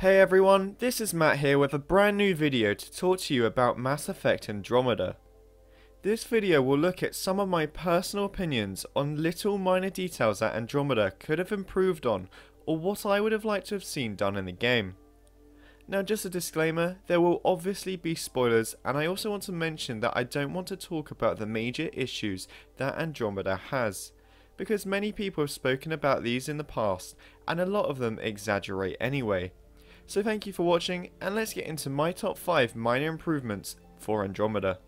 Hey everyone, this is Matt here with a brand new video to talk to you about Mass Effect Andromeda. This video will look at some of my personal opinions on little minor details that Andromeda could have improved on, or what I would have liked to have seen done in the game. Now just a disclaimer, there will obviously be spoilers, and I also want to mention that I don't want to talk about the major issues that Andromeda has, because many people have spoken about these in the past, and a lot of them exaggerate anyway. So thank you for watching, and let's get into my top 5 minor improvements for Andromeda.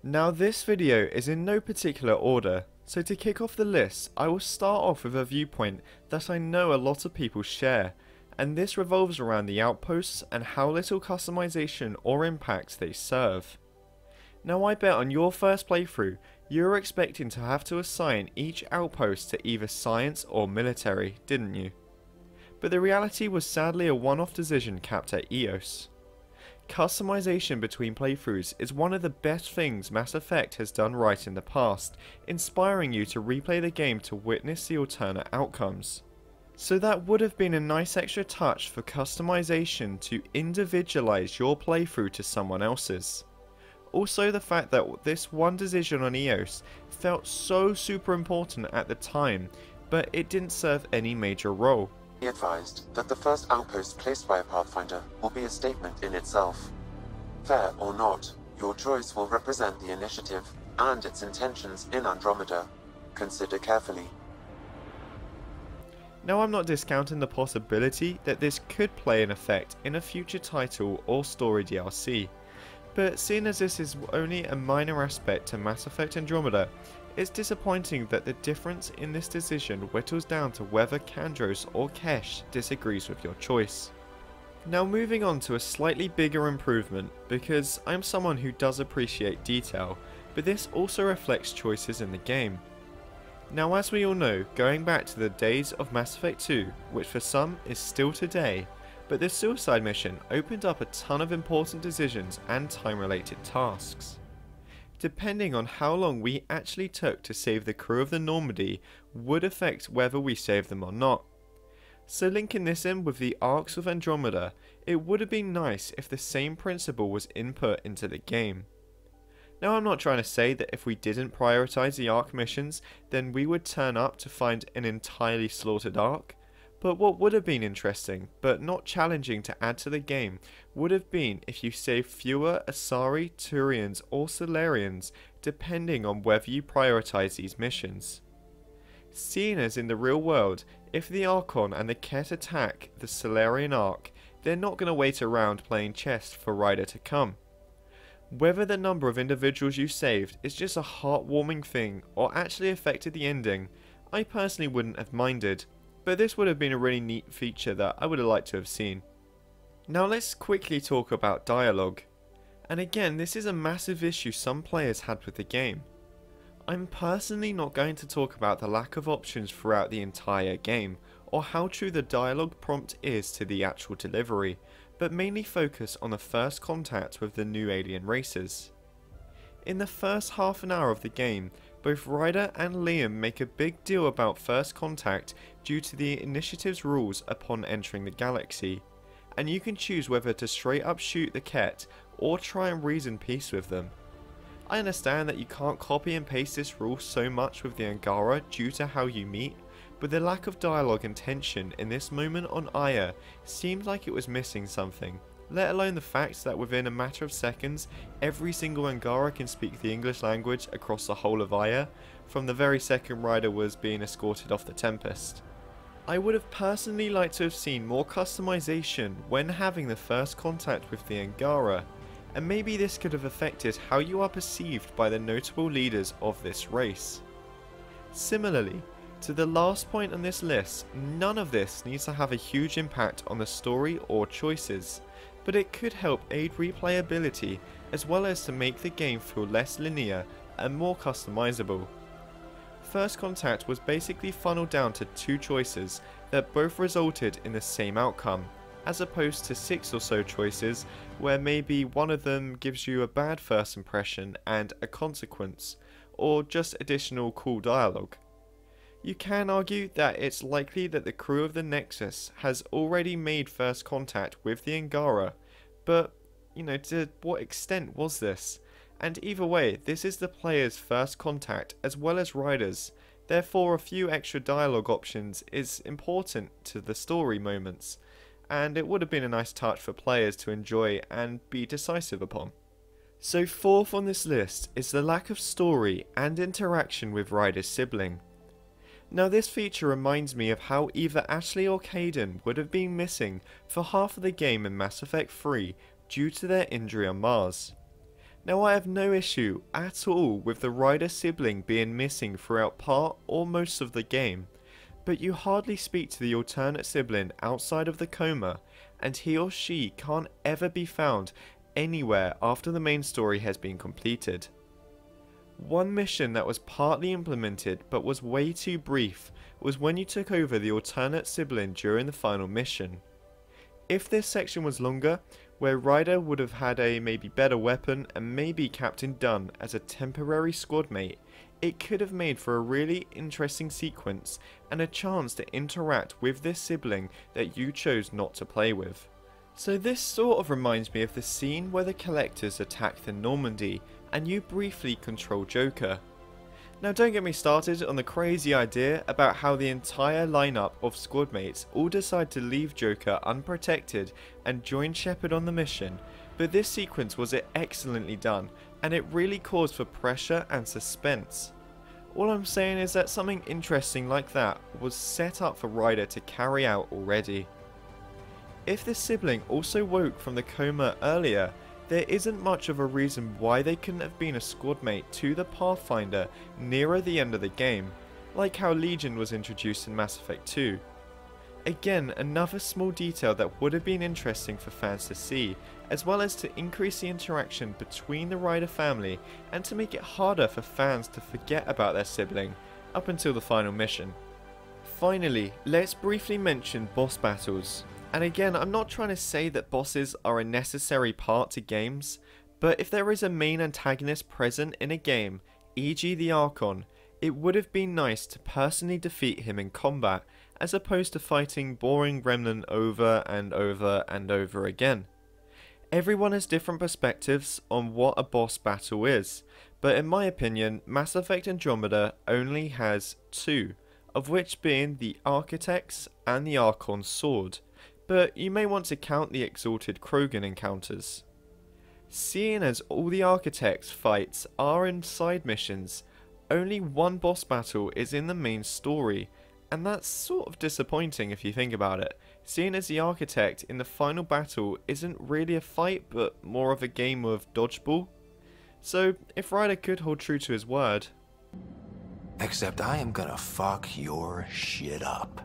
Now this video is in no particular order, so to kick off the list I will start off with a viewpoint that I know a lot of people share, and this revolves around the outposts and how little customization or impact they serve. Now I bet on your first playthrough you were expecting to have to assign each outpost to either science or military, didn't you? But the reality was sadly a one-off decision capped at EOS. Customization between playthroughs is one of the best things Mass Effect has done right in the past, inspiring you to replay the game to witness the alternate outcomes. So that would have been a nice extra touch for customization to individualize your playthrough to someone else's. Also the fact that this one decision on EOS felt so super important at the time, but it didn't serve any major role. Be advised that the first outpost placed by a Pathfinder will be a statement in itself. Fair or not, your choice will represent the initiative and its intentions in Andromeda. Consider carefully. Now I'm not discounting the possibility that this could play an effect in a future title or story DLC. But seeing as this is only a minor aspect to Mass Effect Andromeda, it's disappointing that the difference in this decision whittles down to whether Kandros or Kesh disagrees with your choice. Now moving on to a slightly bigger improvement, because I'm someone who does appreciate detail, but this also reflects choices in the game. Now as we all know, going back to the days of Mass Effect 2, which for some is still today, but the suicide mission opened up a ton of important decisions and time-related tasks. Depending on how long we actually took to save the crew of the Normandy would affect whether we saved them or not. So linking this in with the arcs of Andromeda, it would have been nice if the same principle was input into the game. Now I'm not trying to say that if we didn't prioritize the arc missions, then we would turn up to find an entirely slaughtered arc. But what would have been interesting, but not challenging to add to the game, would have been if you saved fewer Asari, Turians or Solarians, depending on whether you prioritize these missions. Seeing as in the real world, if the Archon and the Ket attack the Solarian Arc, they're not going to wait around playing chess for Ryder to come. Whether the number of individuals you saved is just a heartwarming thing or actually affected the ending, I personally wouldn't have minded. But this would have been a really neat feature that I would have liked to have seen. Now let's quickly talk about dialogue. And again, this is a massive issue some players had with the game. I'm personally not going to talk about the lack of options throughout the entire game, or how true the dialogue prompt is to the actual delivery, but mainly focus on the first contact with the new alien races. In the first half an hour of the game, both Ryder and Liam make a big deal about first contact due to the initiative's rules upon entering the galaxy, and you can choose whether to straight up shoot the Ket or try and reason peace with them. I understand that you can't copy and paste this rule so much with the Angara due to how you meet, but the lack of dialogue and tension in this moment on Aya seemed like it was missing something. Let alone the fact that within a matter of seconds, every single Angara can speak the English language across the whole of Aya, from the very second Ryder was being escorted off the Tempest. I would have personally liked to have seen more customization when having the first contact with the Angara, and maybe this could have affected how you are perceived by the notable leaders of this race. Similarly, to the last point on this list, none of this needs to have a huge impact on the story or choices, but it could help aid replayability as well as to make the game feel less linear and more customizable. First contact was basically funneled down to 2 choices that both resulted in the same outcome, as opposed to 6 or so choices where maybe one of them gives you a bad first impression and a consequence, or just additional cool dialogue. You can argue that it's likely that the crew of the Nexus has already made first contact with the Angara, but, to what extent was this? And either way, this is the player's first contact as well as Ryder's, therefore a few extra dialogue options is important to the story moments, and it would have been a nice touch for players to enjoy and be decisive upon. So fourth on this list is the lack of story and interaction with Ryder's sibling. Now this feature reminds me of how either Ashley or Kaidan would have been missing for half of the game in Mass Effect 3 due to their injury on Mars. Now I have no issue at all with the Ryder sibling being missing throughout part or most of the game, but you hardly speak to the alternate sibling outside of the coma, and he or she can't ever be found anywhere after the main story has been completed. One mission that was partly implemented but was way too brief was when you took over the alternate sibling during the final mission. If this section was longer, where Ryder would have had a maybe better weapon and maybe Captain Dunn as a temporary squad mate, it could have made for a really interesting sequence and a chance to interact with this sibling that you chose not to play with. So this sort of reminds me of the scene where the Collectors attack the Normandy and you briefly control Joker. Now don't get me started on the crazy idea about how the entire lineup of squad mates all decide to leave Joker unprotected and join Shepard on the mission, but this sequence was excellently done and it really caused for pressure and suspense. All I'm saying is that something interesting like that was set up for Ryder to carry out already. If this sibling also woke from the coma earlier, there isn't much of a reason why they couldn't have been a squad mate to the Pathfinder nearer the end of the game, like how Legion was introduced in Mass Effect 2. Again, another small detail that would have been interesting for fans to see, as well as to increase the interaction between the Ryder family and to make it harder for fans to forget about their sibling up until the final mission. Finally, let's briefly mention boss battles. And again, I'm not trying to say that bosses are a necessary part to games, but if there is a main antagonist present in a game, e.g. the Archon, it would have been nice to personally defeat him in combat, as opposed to fighting boring Remnant over and over and over again. Everyone has different perspectives on what a boss battle is, but in my opinion, Mass Effect Andromeda only has two, of which being the Architect's and the Archon's sword. But you may want to count the Exalted Krogan encounters. Seeing as all the Architects fights are in side missions, only one boss battle is in the main story, and that's sort of disappointing if you think about it, seeing as the Architect in the final battle isn't really a fight but more of a game of dodgeball. So if Ryder could hold true to his word. Except I am gonna fuck your shit up.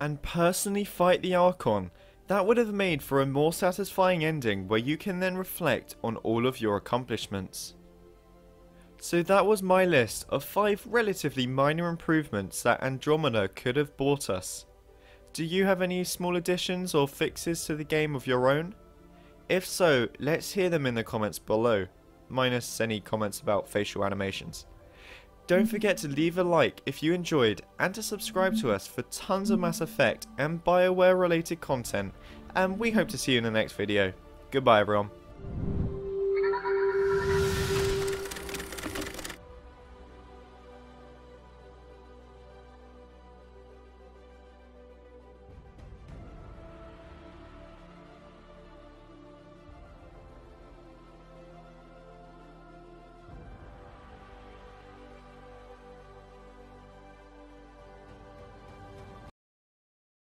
And personally fight the Archon, that would have made for a more satisfying ending where you can then reflect on all of your accomplishments. So that was my list of 5 relatively minor improvements that Andromeda could have brought us. Do you have any small additions or fixes to the game of your own? If so, let's hear them in the comments below, minus any comments about facial animations. Don't forget to leave a like if you enjoyed and to subscribe to us for tons of Mass Effect and BioWare related content, and we hope to see you in the next video. Goodbye everyone.